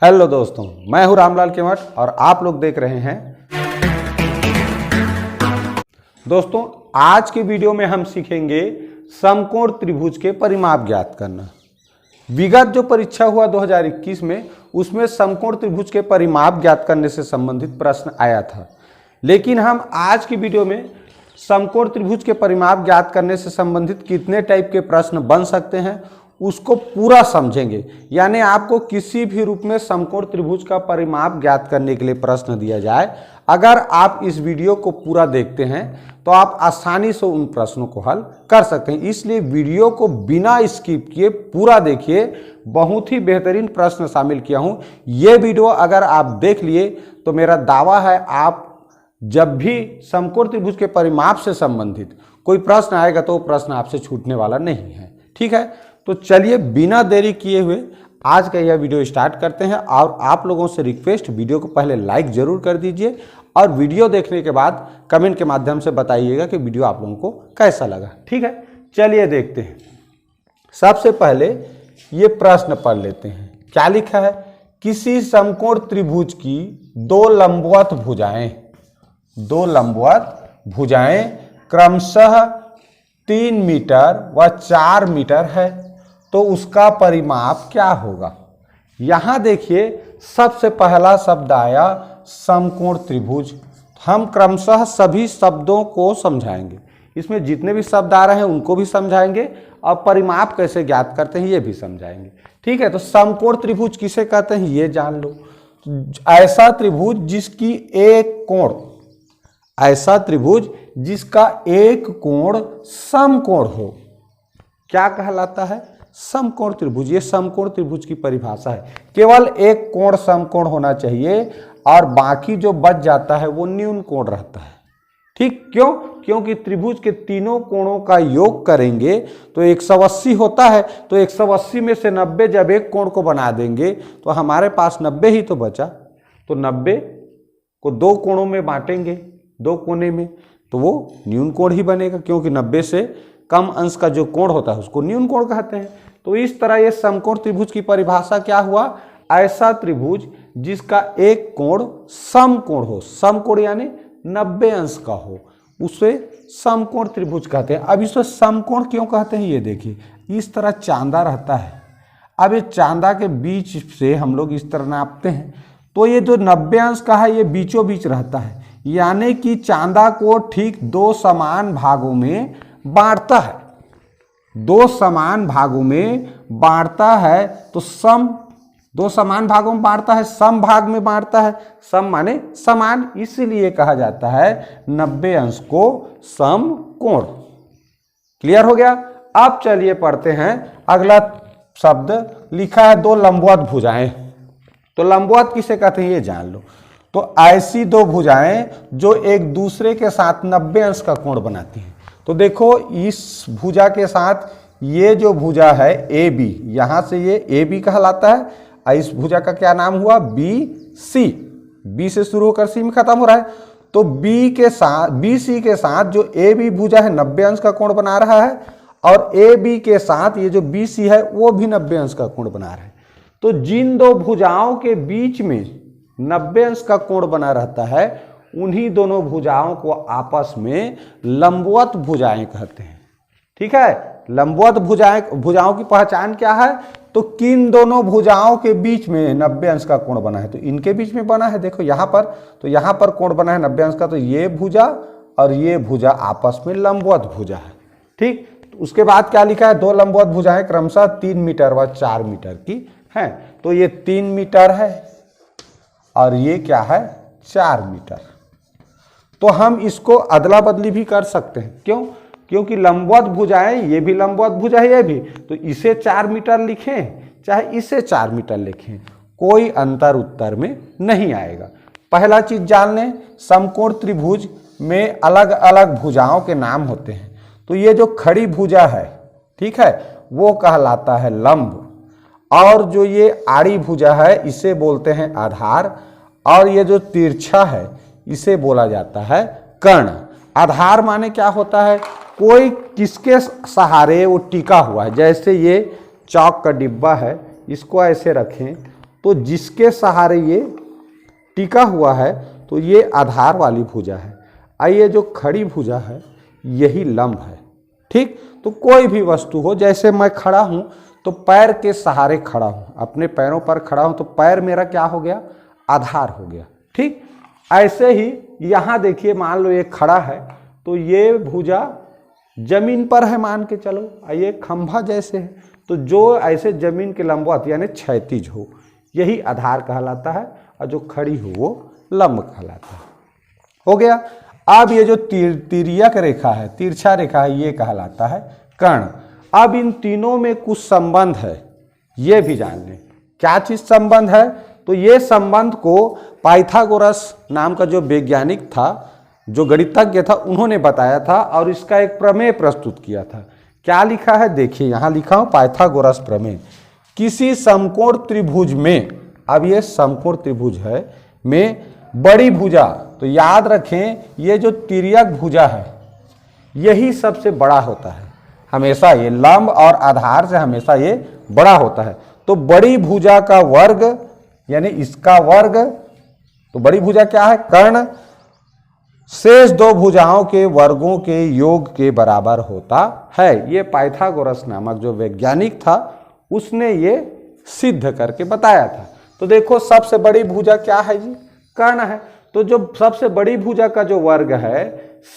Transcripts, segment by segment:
Hello दोस्तों, मैं हूं रामलाल केवट और आप लोग देख रहे हैं। दोस्तों, आज के वीडियो में हम सीखेंगे समकोण त्रिभुज के परिमाप ज्ञात करना। विगत जो परीक्षा हुआ 2021 में, उसमें समकोण त्रिभुज के परिमाप ज्ञात करने से संबंधित प्रश्न आया था, लेकिन हम आज की वीडियो में समकोण त्रिभुज के परिमाप ज्ञात करने से संबंधित कितने टाइप के प्रश्न बन सकते हैं उसको पूरा समझेंगे। यानी आपको किसी भी रूप में समकोण त्रिभुज का परिमाप ज्ञात करने के लिए प्रश्न दिया जाए, अगर आप इस वीडियो को पूरा देखते हैं तो आप आसानी से उन प्रश्नों को हल कर सकते हैं। इसलिए वीडियो को बिना स्किप किए पूरा देखिए। बहुत ही बेहतरीन प्रश्न शामिल किया हूं। ये वीडियो अगर आप देख लिए तो मेरा दावा है आप जब भी समकोण त्रिभुज के परिमाप से संबंधित कोई प्रश्न आएगा तो वो प्रश्न आपसे छूटने वाला नहीं है। ठीक है, तो चलिए बिना देरी किए हुए आज का यह वीडियो स्टार्ट करते हैं। और आप लोगों से रिक्वेस्ट, वीडियो को पहले लाइक जरूर कर दीजिए और वीडियो देखने के बाद कमेंट के माध्यम से बताइएगा कि वीडियो आप लोगों को कैसा लगा। ठीक है, चलिए देखते हैं। सबसे पहले ये प्रश्न पढ़ लेते हैं। क्या लिखा है? किसी समकोण त्रिभुज की दो लंबवत भुजाएं क्रमशः 3 मीटर व 4 मीटर है, तो उसका परिमाप क्या होगा? यहां देखिए, सबसे पहला शब्द आया समकोण त्रिभुज। हम क्रमशः सभी शब्दों को समझाएंगे। इसमें जितने भी शब्द आ रहे हैं उनको भी समझाएंगे और परिमाप कैसे ज्ञात करते हैं ये भी समझाएंगे। ठीक है, तो समकोण त्रिभुज किसे कहते हैं ये जान लो। ऐसा त्रिभुज जिसकी जिसका एक कोण समकोण हो, क्या कहलाता है? समकोण त्रिभुज। ये समकोण त्रिभुज की परिभाषा है। केवल एक कोण समकोण होना चाहिए और बाकी जो बच जाता है वो न्यून कोण रहता है। ठीक, क्यों? क्योंकि त्रिभुज के तीनों कोणों का योग करेंगे तो 180 होता है। तो 180 में से 90 जब एक कोण को बना देंगे तो हमारे पास 90 ही तो बचा। तो 90 को दो कोणों में बांटेंगे, दो कोने में, तो वो न्यून कोण ही बनेगा, क्योंकि 90 से कम अंश का जो कोण होता है उसको न्यून कोण कहते हैं। तो इस तरह ये समकोण त्रिभुज की परिभाषा क्या हुआ? ऐसा त्रिभुज जिसका एक कोण समकोण हो, समकोण यानी 90 अंश का हो, उसे समकोण त्रिभुज कहते हैं। अब इसे समकोण क्यों कहते हैं ये देखिए। इस तरह चांदा रहता है। अब ये चांदा के बीच से हम लोग इस तरह नापते हैं, तो ये जो 90 अंश का है ये बीचों बीच रहता है, यानी कि चांदा को ठीक दो समान भागों में बांटता है। दो समान भागों में बांटता है तो दो समान भागों में बांटता है, सम भाग में बांटता है। सम माने समान, इसलिए कहा जाता है 90 अंश को समकोण। क्लियर हो गया? अब चलिए पढ़ते हैं। अगला शब्द लिखा है दो लंबवत भुजाएं। तो लंबवत किसे कहते हैं ये जान लो। तो ऐसी दो भुजाएं जो एक दूसरे के साथ 90 अंश का कोण बनाती हैं। तो देखो, इस भुजा के साथ ये जो भुजा है AB, यहां से ये AB कहलाता है। इस भुजा का क्या नाम हुआ? BC। B से शुरू होकर C में खत्म हो रहा है। तो BC के साथ जो AB भुजा है 90 अंश का कोण बना रहा है, और AB के साथ ये जो BC है वो भी 90 अंश का कोण बना रहा है। तो जिन दो भुजाओं के बीच में 90 अंश का कोण बना रहता है, उन्हीं दोनों भुजाओं को आपस में लंबवत भुजाएं कहते हैं। ठीक है, लंबवत भुजाओं की पहचान क्या है? तो किन दोनों भुजाओं के बीच में 90 अंश का कोण बना है, तो इनके बीच में बना है। देखो यहां पर, तो यहां पर कोण बना है 90 अंश का, तो ये भुजा और ये भुजा आपस में लंबवत भुजा है। ठीक, तो उसके बाद क्या लिखा है? दो लंबवत भुजाएं क्रमशः 3 मीटर व 4 मीटर की है। तो ये 3 मीटर है और ये क्या है? 4 मीटर। तो हम इसको अदला बदली भी कर सकते हैं। क्यों? क्योंकि लंबवत भुजाएं, ये भी लंबवत भुजा है, ये भी, तो इसे 4 मीटर लिखें चाहे इसे 4 मीटर लिखें, कोई अंतर उत्तर में नहीं आएगा। पहला चीज जान लें, समकोण त्रिभुज में अलग अलग भुजाओं के नाम होते हैं। तो ये जो खड़ी भुजा है, ठीक है, वो कहलाता है लंब, और जो ये आड़ी भुजा है इसे बोलते हैं आधार, और ये जो तिरछा है इसे बोला जाता है कर्ण। आधार माने क्या होता है? कोई किसके सहारे वो टिका हुआ है। जैसे ये चौक का डिब्बा है, इसको ऐसे रखें तो जिसके सहारे ये टिका हुआ है तो ये आधार वाली भुजा है, और ये जो खड़ी भुजा है यही लंब है। ठीक, तो कोई भी वस्तु हो, जैसे मैं खड़ा हूं तो पैर के सहारे खड़ा हूं, अपने पैरों पर खड़ा हूं तो पैर मेरा क्या हो गया, आधार हो गया। ठीक, ऐसे ही यहां देखिए, मान लो ये खड़ा है तो ये भुजा जमीन पर है मान के चलो, ये खंभा जैसे है, तो जो ऐसे जमीन के लंबवत यानी क्षैतिज हो यही आधार कहलाता है, और जो खड़ी हो वो लंब कहलाता है। हो गया। अब ये जो तिर्यक रेखा है, तिरछा रेखा है, ये कहलाता है कर्ण। अब इन तीनों में कुछ संबंध है, ये भी जान लें। क्या चीज संबंध है, तो ये संबंध को पाइथागोरस नाम का जो वैज्ञानिक था, जो गणितज्ञ था, उन्होंने बताया था और इसका एक प्रमेय प्रस्तुत किया था। क्या लिखा है देखिए, यहां लिखा हूं पाइथागोरस प्रमेय। किसी समकोण त्रिभुज में, अब ये समकोण त्रिभुज है, में बड़ी भुजा, तो याद रखें ये जो तिर्यक भुजा है यही सबसे बड़ा होता है, हमेशा ये लंब और आधार से हमेशा ये बड़ा होता है। तो बड़ी भुजा का वर्ग यानी इसका वर्ग, तो बड़ी भुजा क्या है, कर्ण, शेष दो भुजाओं के वर्गों के योग के बराबर होता है। ये पाइथागोरस नामक जो वैज्ञानिक था उसने ये सिद्ध करके बताया था। तो देखो सबसे बड़ी भुजा क्या है जी, कर्ण है। तो जो सबसे बड़ी भुजा का जो वर्ग है,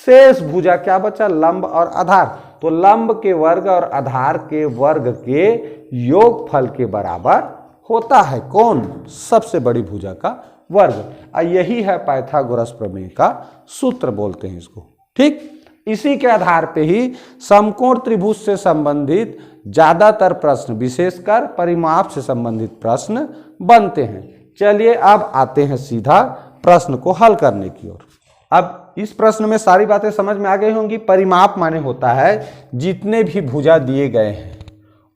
शेष भुजा क्या बचा, लंब और आधार, तो लंब के वर्ग और आधार के वर्ग के योगफल के बराबर होता है कौन, सबसे बड़ी भुजा का वर्ग। यही है पाइथागोरस प्रमेय का सूत्र बोलते हैं इसको। ठीक, इसी के आधार पे ही समकोण त्रिभुज से संबंधित ज्यादातर प्रश्न, विशेषकर परिमाप से संबंधित प्रश्न बनते हैं। चलिए अब आते हैं सीधा प्रश्न को हल करने की ओर। अब इस प्रश्न में सारी बातें समझ में आ गई होंगी। परिमाप माने होता है जितने भी भुजा दिए गए हैं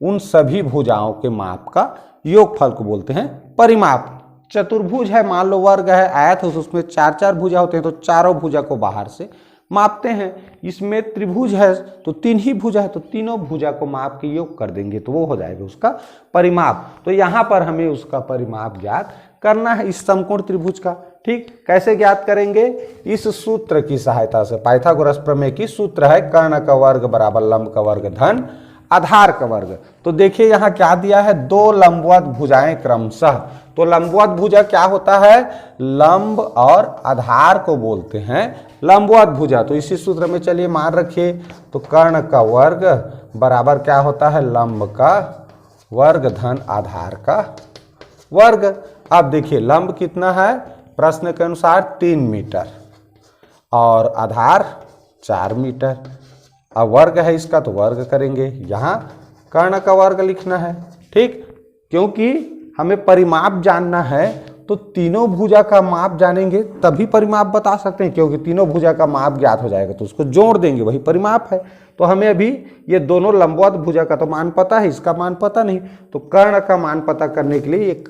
उन सभी भुजाओं के माप का योगफल को बोलते हैं परिमाप। चतुर्भुज है, मान लो वर्ग है, आयत है, उसमें चार चार भुजा होते हैं, तो चारों भुजा को बाहर से मापते हैं। इसमें त्रिभुज है तो तीन ही भुजा है, तो तीनों भुजा को माप के योग कर देंगे तो वो हो जाएगा उसका परिमाप। तो यहाँ पर हमें उसका परिमाप ज्ञात करना है इस समकोण त्रिभुज का। ठीक, कैसे ज्ञात करेंगे, इस सूत्र की सहायता से। पाइथागोरस प्रमेय की सूत्र है कर्ण का वर्ग बराबर लंब का वर्ग धन आधार का वर्ग। तो देखिए यहाँ क्या दिया है, दो लंबवत भुजाएं क्रमशः। तो लंबवत भुजा क्या होता है, लंब और आधार को बोलते हैं लंबवत भुजा। तो इसी सूत्र में चलिए मान रखिए, तो कर्ण का वर्ग बराबर क्या होता है, लंब का वर्ग धन आधार का वर्ग। अब देखिए लंब कितना है, प्रश्न के अनुसार 3 मीटर और आधार 4 मीटर। अब वर्ग है इसका तो वर्ग करेंगे, यहाँ कर्ण का वर्ग लिखना है। ठीक, क्योंकि हमें परिमाप जानना है तो तीनों भुजा का माप जानेंगे तभी परिमाप बता सकते हैं, क्योंकि तीनों भुजा का माप ज्ञात हो जाएगा तो उसको जोड़ देंगे, वही परिमाप है। तो हमें अभी ये दोनों लंबवत भुजा का तो मान पता है, इसका मान पता नहीं, तो कर्ण का मान पता करने के लिए एक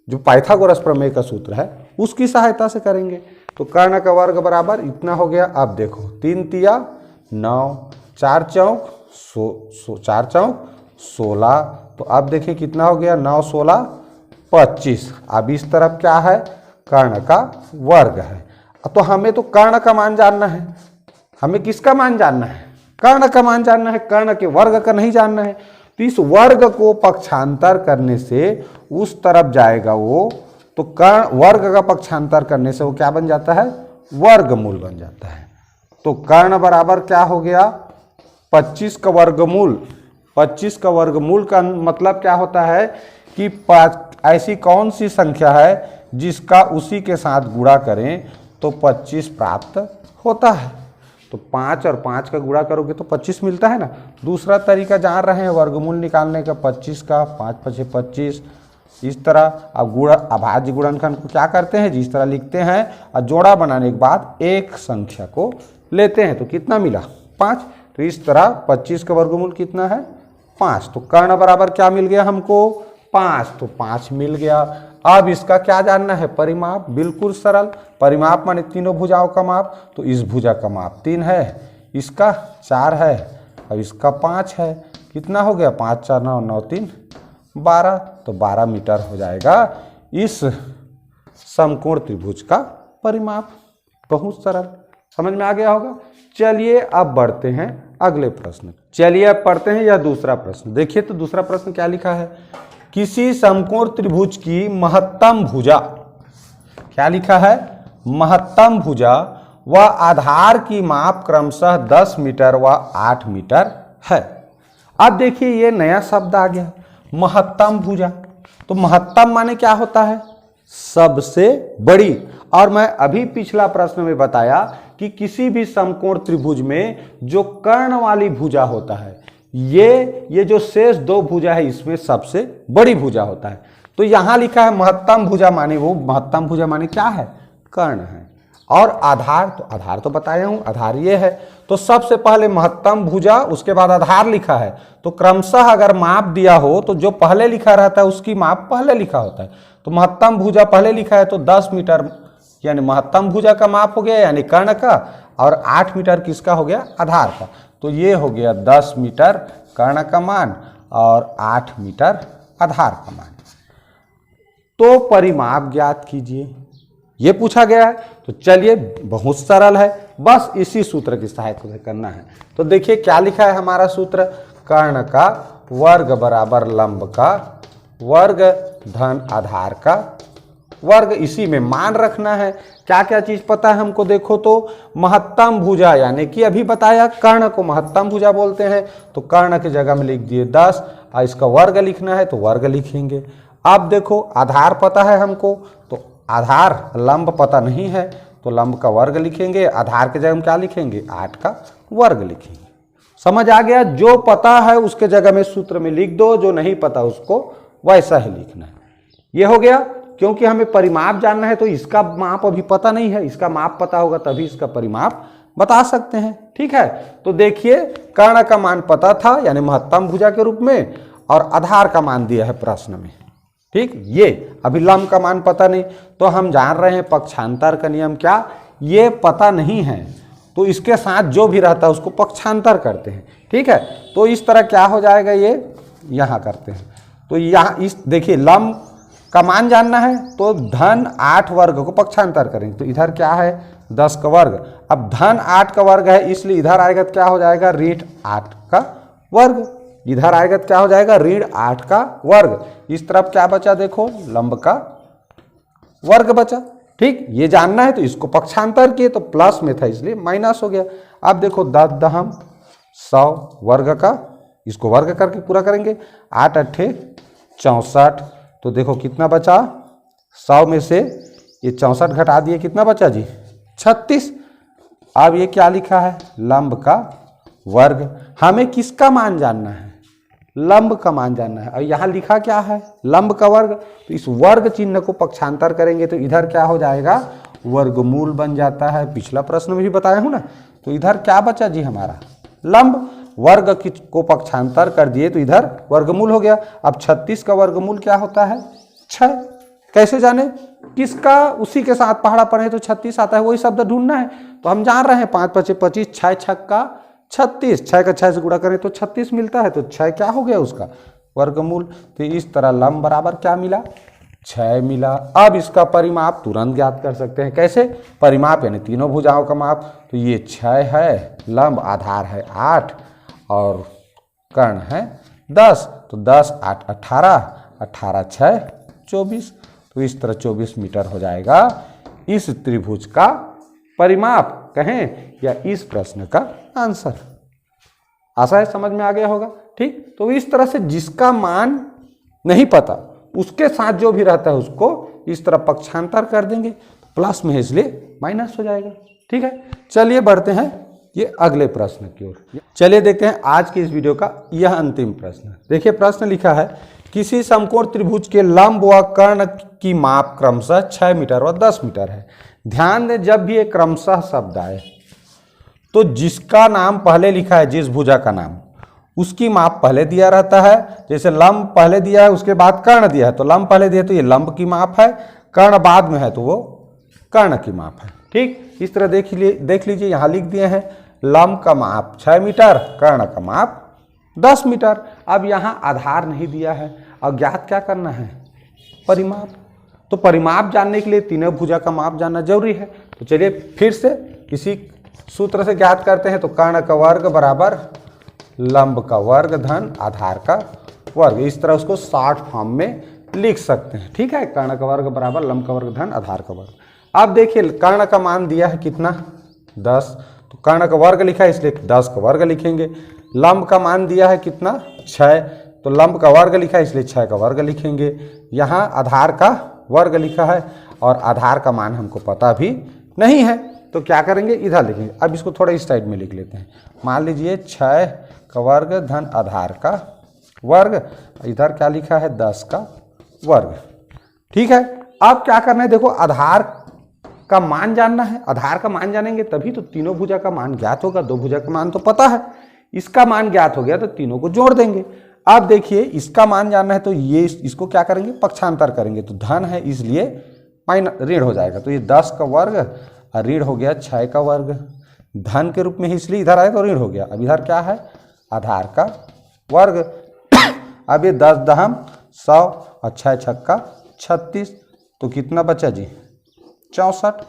जो पाइथागोरस प्रमेय का सूत्र है उसकी सहायता से करेंगे। तो कर्ण का वर्ग बराबर इतना हो गया। अब देखो 3 तिया 9, 4 चौक 16। तो अब देखिए कितना हो गया, 9 16 25। अब इस तरफ क्या है, कर्ण का वर्ग है। तो हमें तो कर्ण का मान जानना है, हमें किसका मान जानना है, कर्ण का मान जानना है, कर्ण के वर्ग का नहीं जानना है। तो इस वर्ग को पक्षांतर करने से उस तरफ जाएगा वो, तो कर्ण वर्ग का पक्षांतर करने से वो क्या बन जाता है, वर्गमूल बन जाता है। तो कर्ण बराबर क्या हो गया, 25 का वर्गमूल। 25 का वर्गमूल का मतलब क्या होता है कि ऐसी कौन सी संख्या है जिसका उसी के साथ गुणा करें तो 25 प्राप्त होता है। तो 5 और 5 का गुणा करोगे तो 25 मिलता है ना। दूसरा तरीका जान रहे हैं वर्गमूल निकालने का, 25 का 5 5 25 इस तरह। अब अभाज्य गुणनखंड को क्या करते हैं, जिस तरह लिखते हैं और जोड़ा बनाने के बाद एक संख्या को लेते हैं। तो कितना मिला, 5। तो इस तरह 25 का वर्गमूल कितना है, 5। तो कर्ण बराबर क्या मिल गया हमको, 5। तो 5 मिल गया। अब इसका क्या जानना है, परिमाप। बिल्कुल सरल, परिमाप माने तीनों भुजाओं का माप। तो इस भुजा का माप 3 है, इसका 4 है, अब इसका 5 है। कितना हो गया, 5 4 9 9 3 12। तो 12 मीटर हो जाएगा इस समकोण त्रिभुज का परिमाप। बहुत सरल, समझ में आ गया होगा। चलिए अब बढ़ते हैं अगले प्रश्न। चलिए अब पढ़ते हैं यह दूसरा प्रश्न। देखिए तो दूसरा प्रश्न क्या लिखा है, किसी समकोण त्रिभुज की महत्तम भुजा, क्या लिखा है, महत्तम भुजा व आधार की माप क्रमशः 10 मीटर व 8 मीटर है। अब देखिए ये नया शब्द आ गया, महत्तम भुजा। तो महत्तम माने क्या होता है, सबसे बड़ी। और मैं अभी पिछला प्रश्न में बताया कि किसी भी समकोण त्रिभुज में जो कर्ण वाली भुजा होता है, ये जो शेष दो भुजा है इसमें सबसे बड़ी भुजा होता है। तो यहां लिखा है महत्तम भुजा, माने वो महत्तम भुजा माने क्या है, कर्ण है। और आधार तो बताया हूं, आधार ये है। तो सबसे पहले महत्तम भुजा, उसके बाद आधार लिखा है। तो क्रमशः अगर माप दिया हो तो जो पहले लिखा रहता है उसकी माप पहले लिखा होता है। तो महत्तम भुजा पहले लिखा है तो 10 मीटर यानी महत्तम भुजा का माप हो गया, यानी कर्ण का। और 8 मीटर किसका हो गया, आधार का। तो ये हो गया 10 मीटर कर्ण का मान और 8 मीटर आधार का मान। तो परिमाप ज्ञात कीजिए, ये पूछा गया है। तो चलिए बहुत सरल है, बस इसी सूत्र की सहायता से करना है। तो देखिए क्या लिखा है हमारा सूत्र, कर्ण का वर्ग बराबर लंब का वर्ग धन आधार का वर्ग। इसी में मान रखना है। क्या क्या चीज पता है हमको, देखो तो महत्तम भुजा, यानी कि अभी बताया कर्ण को महत्तम भुजा बोलते हैं। तो कर्ण की जगह में लिख दिए 10, और इसका वर्ग लिखना है तो वर्ग लिखेंगे। अब देखो आधार पता है हमको, तो आधार लंब पता नहीं है तो लंब का वर्ग लिखेंगे। आधार के जगह में क्या लिखेंगे, 8 का वर्ग लिखेंगे। समझ आ गया, जो पता है उसके जगह में सूत्र में लिख दो, जो नहीं पता उसको वैसा ही लिखना है। ये हो गया, क्योंकि हमें परिमाप जानना है। तो इसका माप अभी पता नहीं है, इसका माप पता होगा तभी इसका परिमाप बता सकते हैं। ठीक है, तो देखिए कर्ण का मान पता था यानी महत्तम भुजा के रूप में, और आधार का मान दिया है प्रश्न में। ठीक, ये अभी लंब का मान पता नहीं, तो हम जान रहे हैं पक्षांतर का नियम क्या, ये पता नहीं है तो इसके साथ जो भी रहता है उसको पक्षांतर करते हैं। ठीक है, तो इस तरह क्या हो जाएगा, ये यहाँ करते हैं। तो यहाँ इस देखिए लंब का मान जानना है तो धन 8 वर्ग को पक्षांतर करेंगे। तो इधर क्या है, 10 का वर्ग। अब धन 8 का वर्ग है इसलिए इधर आएगा तो क्या हो जाएगा, ऋण 8 का वर्ग। इधर आएगा तो क्या हो जाएगा, ऋण 8 का वर्ग। इस तरफ क्या बचा, देखो लंब का वर्ग बचा। ठीक, ये जानना है तो इसको पक्षांतर किए तो प्लस में था इसलिए माइनस हो गया। अब देखो 10 दहम 100 वर्ग का, इसको वर्ग करके पूरा करेंगे। 8 अट्ठे 64, तो देखो कितना बचा, 100 में से ये 64 घटा दिए, कितना बचा जी, 36। अब ये क्या लिखा है, लंब का वर्ग। हमें किसका मान जानना है, लंब का मान जानना है। और यहाँ लिखा क्या है, लंब का वर्ग। तो इस वर्ग चिन्ह को पक्षांतर करेंगे तो इधर क्या हो जाएगा, वर्गमूल बन जाता है। पिछला प्रश्न में भी बताया हूँ ना। तो इधर क्या बचा जी हमारा, लंब। वर्ग को पक्षांतर कर दिए तो इधर वर्गमूल हो गया। अब 36 का वर्गमूल क्या होता है, 6। कैसे जाने, किसका, उसी के साथ पहाड़ा पढ़े तो 36 आता है, वही शब्द ढूंढना है। तो हम जान रहे हैं 5 × 5 = 25, 6 × 6 = 36, 6 का 6 से गुणा करें तो 36 मिलता है। तो 6 क्या हो गया उसका वर्गमूल। तो इस तरह लंब बराबर क्या मिला, 6 मिला। अब इसका परिमाप तुरंत ज्ञात कर सकते हैं। कैसे, परिमाप यानी तीनों भुजाओं का माप। तो ये 6 है लंब, आधार है 8 और कर्ण है 10। तो 10 8 18, 18 6 24। तो इस तरह 24 मीटर हो जाएगा इस त्रिभुज का परिमाप, कहें या इस प्रश्न का आंसर। आशा है समझ में आ गया होगा। ठीक, तो इस तरह से जिसका मान नहीं पता उसके साथ जो भी रहता है उसको इस तरह पक्षांतर कर देंगे, प्लस में है इसलिए माइनस हो जाएगा। ठीक है, चलिए बढ़ते हैं ये अगले प्रश्न की ओर। चलिए देखते हैं आज की इस वीडियो का यह अंतिम प्रश्न। देखिए प्रश्न लिखा है, किसी समकोण त्रिभुज के लंब व कर्ण की माप क्रमशः 6 मीटर व 10 मीटर है। ध्यान दें, जब भी एक क्रमशः शब्द आए तो जिसका नाम पहले लिखा है, जिस भुजा का नाम, उसकी माप पहले दिया रहता है। जैसे लंब पहले दिया है उसके बाद कर्ण दिया है, तो लंब पहले दिया तो ये लंब की माप है, कर्ण बाद में है तो वो कर्ण की माप है। ठीक, इस तरह देख लीजिए यहाँ लिख दिए हैं, लंब का माप 6 मीटर, कर्ण का माप 10 मीटर। अब यहाँ आधार नहीं दिया है, अब ज्ञात क्या करना है, परिमाप। तो परिमाप जानने के लिए तीनों भुजा का माप जानना जरूरी है। तो चलिए फिर से इसी सूत्र से ज्ञात करते हैं। तो कर्ण का वर्ग बराबर लंब का वर्ग धन आधार का वर्ग, इस तरह उसको शॉर्ट फॉर्म में लिख सकते हैं। ठीक है, कर्ण का वर्ग बराबर लंब का वर्ग धन आधार का वर्ग। अब देखिए कर्ण का मान दिया है कितना 10, तो कर्ण का वर्ग लिखा है इसलिए 10 का वर्ग लिखेंगे। लंब का मान दिया है कितना 6, तो लंब का वर्ग लिखा है इसलिए 6 का वर्ग लिखेंगे। यहाँ आधार का वर्ग लिखा है और आधार का मान हमको पता भी नहीं है, तो क्या करेंगे इधर लिखेंगे। अब इसको थोड़ा इस साइड में लिख लेते हैं। मान लीजिए 6 का वर्ग धन आधार का वर्ग, इधर क्या लिखा है 10 का वर्ग। ठीक है, अब क्या करना है, देखो आधार का मान जानना है। आधार का मान जानेंगे तभी तो तीनों भुजा का मान ज्ञात होगा। दो भुजा का मान तो पता है, इसका मान ज्ञात हो गया तो तीनों को जोड़ देंगे। अब देखिए इसका मान जानना है तो ये इसको क्या करेंगे, पक्षांतर करेंगे। तो धन है इसलिए ऋण हो जाएगा, तो ये 10 का वर्ग और ऋण हो गया 6 का वर्ग। धन के रूप में इसलिए इधर आया तो ऋण हो गया। अब इधर क्या है आधार का वर्ग। अब ये 10 दहम 100 और 6 छक्का 36, तो कितना बचा जी 64।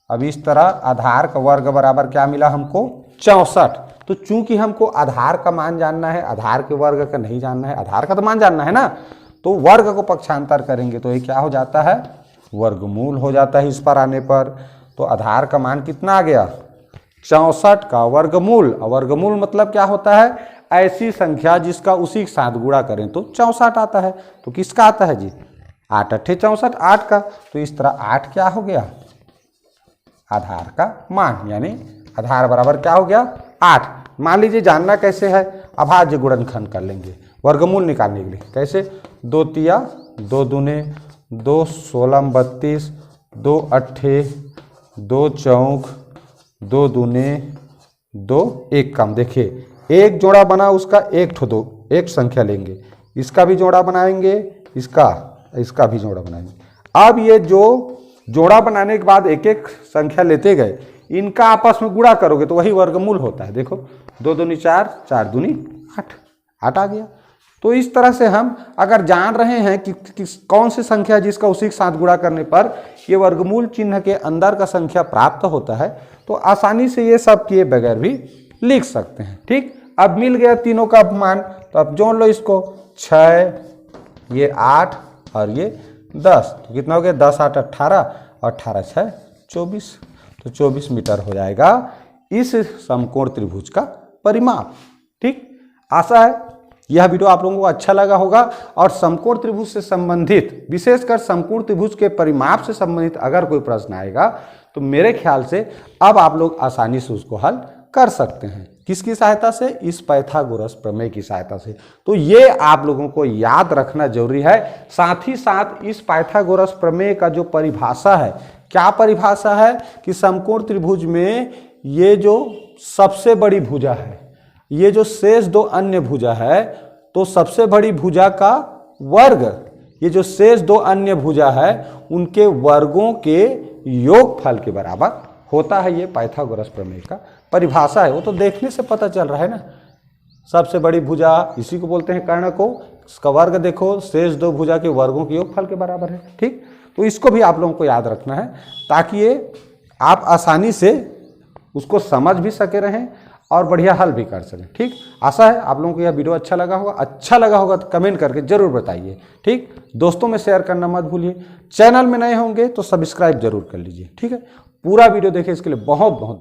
अब इस तरह आधार का वर्ग बराबर क्या मिला हमको 64। तो चूंकि हमको आधार का मान जानना है, आधार के वर्ग का नहीं जानना है। आधार का तो मान जानना है ना, तो वर्ग को पक्षांतर करेंगे तो ये क्या हो जाता है वर्गमूल हो जाता है। इस पर आने पर तो आधार का मान कितना आ गया 64 का वर्गमूल। और वर्गमूल मतलब क्या होता है, ऐसी संख्या जिसका उसी के साथ गुणा करें तो 64 आता है। तो किसका आता है जी 8 अट्ठे 64 8 का। तो इस तरह 8 क्या हो गया आधार का मान, यानी आधार बराबर क्या हो गया 8। मान लीजिए जानना कैसे है, अभाज्य गुणनखंड कर लेंगे वर्गमूल निकालने के लिए। कैसे 2 तिया 2 दूने 2 16 32 2 अट्ठे 2 चौक 2 दूने 2 1 कम। देखिए एक जोड़ा बना उसका एक ठो 2 एक संख्या लेंगे, इसका भी जोड़ा बनाएंगे, इसका भी जोड़ा बनाएंगे। अब ये जो जोड़ा बनाने के बाद एक एक संख्या लेते गए, इनका आपस में गुणा करोगे तो वही वर्गमूल होता है। देखो 2 दूनी 4 4 दूनी 8 8 आ गया। तो इस तरह से हम अगर जान रहे हैं कि कौन सी संख्या जिसका उसी के साथ गुणा करने पर ये वर्गमूल चिन्ह के अंदर का संख्या प्राप्त होता है, तो आसानी से ये सब किए बगैर भी लिख सकते हैं। ठीक, अब मिल गया तीनों का मान, तो अब जोड़ लो इसको 6 ये 8 और ये 10, तो कितना हो गया 10 8 18 और 18 6 24, तो 24 मीटर हो जाएगा इस समकोण त्रिभुज का परिमाप। ठीक, आशा है यह वीडियो आप लोगों को अच्छा लगा होगा और समकोण त्रिभुज से संबंधित, विशेषकर समकोण त्रिभुज के परिमाप से संबंधित अगर कोई प्रश्न आएगा तो मेरे ख्याल से अब आप लोग आसानी से उसको हल कर सकते हैं। किसकी सहायता से, इस पाइथागोरस प्रमेय की सहायता से। तो ये आप लोगों को याद रखना जरूरी है। साथ ही साथ इस पाइथागोरस प्रमेय का जो परिभाषा है, क्या परिभाषा है कि समकोण त्रिभुज में ये जो सबसे बड़ी भुजा है, ये जो शेष दो अन्य भुजा है, तो सबसे बड़ी भुजा का वर्ग, ये जो शेष दो अन्य भुजा है उनके वर्गों के योगफल के बराबर होता है। ये पाइथागोरस प्रमेय का परिभाषा है, वो तो देखने से पता चल रहा है ना। सबसे बड़ी भुजा इसी को बोलते हैं कर्ण को, इसका वर्ग देखो शेष दो भुजा के वर्गों के योगफल के बराबर है। ठीक, तो इसको भी आप लोगों को याद रखना है ताकि ये आप आसानी से उसको समझ भी सके रहें और बढ़िया हल भी कर सकें। ठीक, आशा है आप लोगों को यह वीडियो अच्छा लगा होगा। अच्छा लगा होगा तो कमेंट करके जरूर बताइए। ठीक, दोस्तों में शेयर करना मत भूलिए। चैनल में नए होंगे तो सब्सक्राइब जरूर कर लीजिए। ठीक है, पूरा वीडियो देखें, इसके लिए बहुत बहुत